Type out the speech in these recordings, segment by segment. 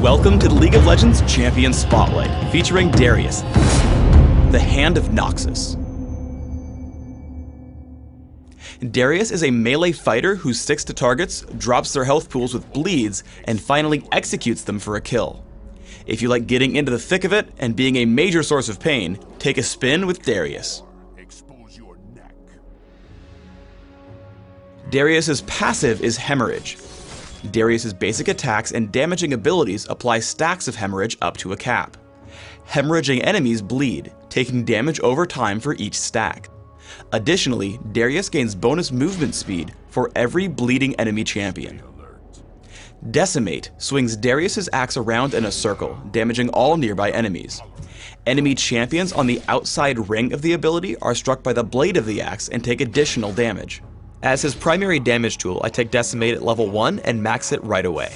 Welcome to the League of Legends Champion Spotlight, featuring Darius, the Hand of Noxus. Darius is a melee fighter who sticks to targets, drops their health pools with bleeds, and finally executes them for a kill. If you like getting into the thick of it and being a major source of pain, take a spin with Darius. Expose your neck. Darius's passive is Hemorrhage. Darius's basic attacks and damaging abilities apply stacks of hemorrhage up to a cap. Hemorrhaging enemies bleed, taking damage over time for each stack. Additionally, Darius gains bonus movement speed for every bleeding enemy champion. Decimate swings Darius's axe around in a circle, damaging all nearby enemies. Enemy champions on the outside ring of the ability are struck by the blade of the axe and take additional damage. As his primary damage tool, I take Decimate at level 1 and max it right away.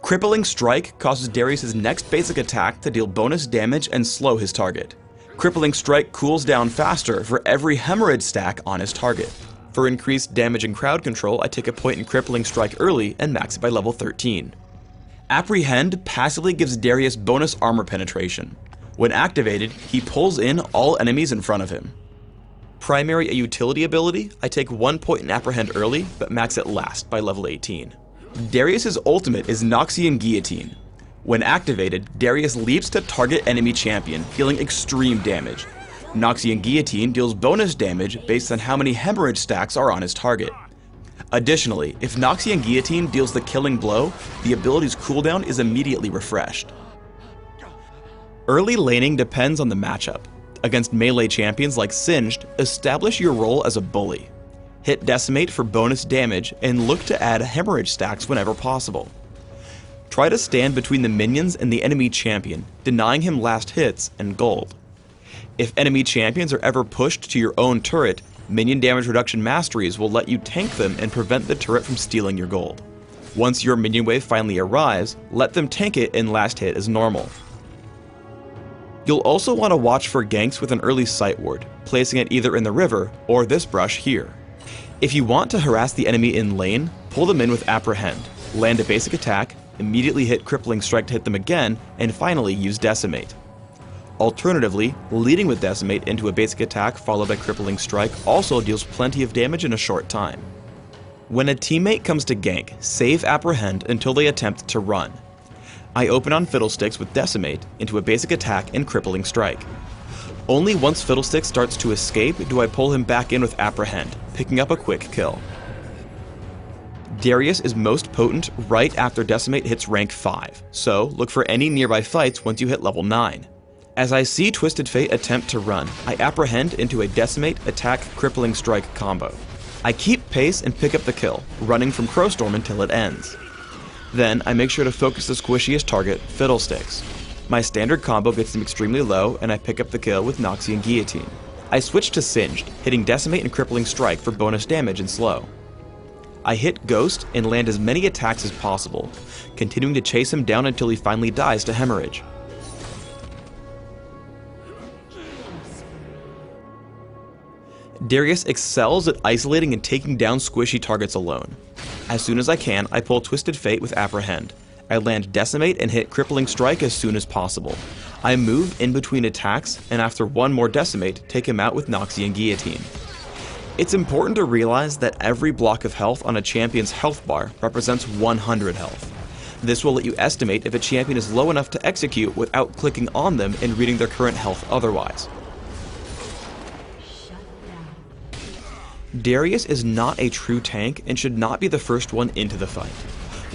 Crippling Strike causes Darius's next basic attack to deal bonus damage and slow his target. Crippling Strike cools down faster for every hemorrhage stack on his target. For increased damage and crowd control, I take a point in Crippling Strike early and max it by level 13. Apprehend passively gives Darius bonus armor penetration. When activated, he pulls in all enemies in front of him. Primary a utility ability, I take 1 point in Apprehend early, but max it last by level 18. Darius's ultimate is Noxian Guillotine. When activated, Darius leaps to target enemy champion, dealing extreme damage. Noxian Guillotine deals bonus damage based on how many hemorrhage stacks are on his target. Additionally, if Noxian Guillotine deals the killing blow, the ability's cooldown is immediately refreshed. Early laning depends on the matchup. Against melee champions like Singed, establish your role as a bully. Hit Decimate for bonus damage and look to add hemorrhage stacks whenever possible. Try to stand between the minions and the enemy champion, denying him last hits and gold. If enemy champions are ever pushed to your own turret, minion damage reduction masteries will let you tank them and prevent the turret from stealing your gold. Once your minion wave finally arrives, let them tank it and last hit as normal. You'll also want to watch for ganks with an early sight ward, placing it either in the river or this brush here. If you want to harass the enemy in lane, pull them in with Apprehend, land a basic attack, immediately hit Crippling Strike to hit them again, and finally use Decimate. Alternatively, leading with Decimate into a basic attack followed by Crippling Strike also deals plenty of damage in a short time. When a teammate comes to gank, save Apprehend until they attempt to run. I open on Fiddlesticks with Decimate into a basic attack and Crippling Strike. Only once Fiddlesticks starts to escape do I pull him back in with Apprehend, picking up a quick kill. Darius is most potent right after Decimate hits rank 5, so look for any nearby fights once you hit level 9. As I see Twisted Fate attempt to run, I Apprehend into a Decimate attack Crippling Strike combo. I keep pace and pick up the kill, running from Crowstorm until it ends. Then, I make sure to focus the squishiest target, Fiddlesticks. My standard combo gets him extremely low, and I pick up the kill with Noxian Guillotine. I switch to Singed, hitting Decimate and Crippling Strike for bonus damage and slow. I hit Ghost and land as many attacks as possible, continuing to chase him down until he finally dies to Hemorrhage. Darius excels at isolating and taking down squishy targets alone. As soon as I can, I pull Twisted Fate with Apprehend. I land Decimate and hit Crippling Strike as soon as possible. I move in between attacks, and after one more Decimate, take him out with Noxian Guillotine. It's important to realize that every block of health on a champion's health bar represents 100 health. This will let you estimate if a champion is low enough to execute without clicking on them and reading their current health otherwise. Darius is not a true tank and should not be the first one into the fight.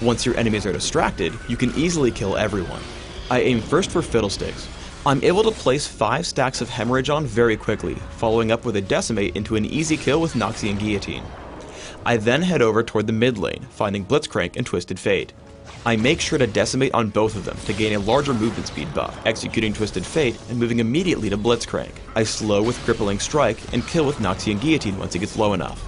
Once your enemies are distracted, you can easily kill everyone. I aim first for Fiddlesticks. I'm able to place 5 stacks of hemorrhage on very quickly, following up with a Decimate into an easy kill with Noxian Guillotine. I then head over toward the mid lane, finding Blitzcrank and Twisted Fate. I make sure to Decimate on both of them to gain a larger movement speed buff, executing Twisted Fate and moving immediately to Blitzcrank. I slow with Crippling Strike and kill with Noxian Guillotine once it gets low enough.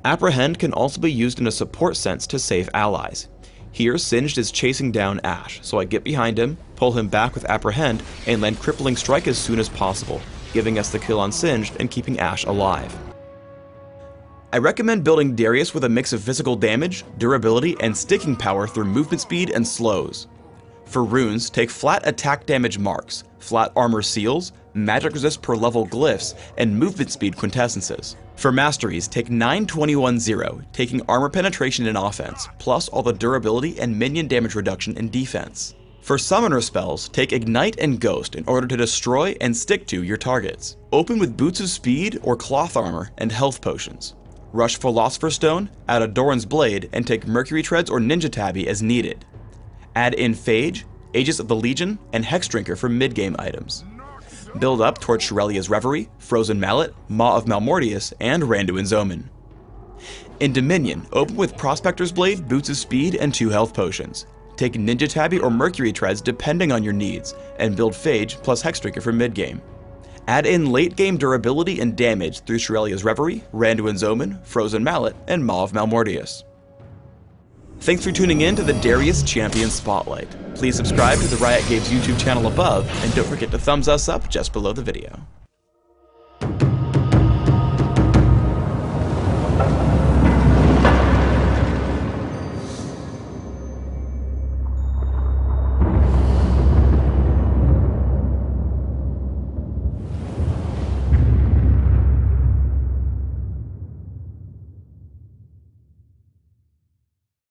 Apprehend can also be used in a support sense to save allies. Here, Singed is chasing down Ashe, so I get behind him, pull him back with Apprehend, and land Crippling Strike as soon as possible, giving us the kill on Singed and keeping Ashe alive. I recommend building Darius with a mix of physical damage, durability, and sticking power through movement speed and slows. For runes, take flat attack damage marks, flat armor seals, magic resist per level glyphs, and movement speed quintessences. For masteries, take 9-21-0, taking armor penetration in offense, plus all the durability and minion damage reduction in defense. For summoner spells, take Ignite and Ghost in order to destroy and stick to your targets. Open with Boots of Speed or Cloth Armor and Health Potions. Rush Philosopher's Stone, add a Doran's Blade, and take Mercury Treads or Ninja Tabby as needed. Add in Phage, Aegis of the Legion, and Hex Drinker for mid-game items. Build up towards Shirelia's Reverie, Frozen Mallet, Maw of Malmortius, and Randuin's Omen. In Dominion, open with Prospector's Blade, Boots of Speed, and 2 health potions. Take Ninja Tabby or Mercury Treads depending on your needs, and build Phage plus Hex Drinker for mid-game. Add in late-game durability and damage through Shirelia's Reverie, Randuin's Omen, Frozen Mallet, and Maw of Malmortius. Thanks for tuning in to the Darius Champion Spotlight. Please subscribe to the Riot Games YouTube channel above, and don't forget to thumbs us up just below the video.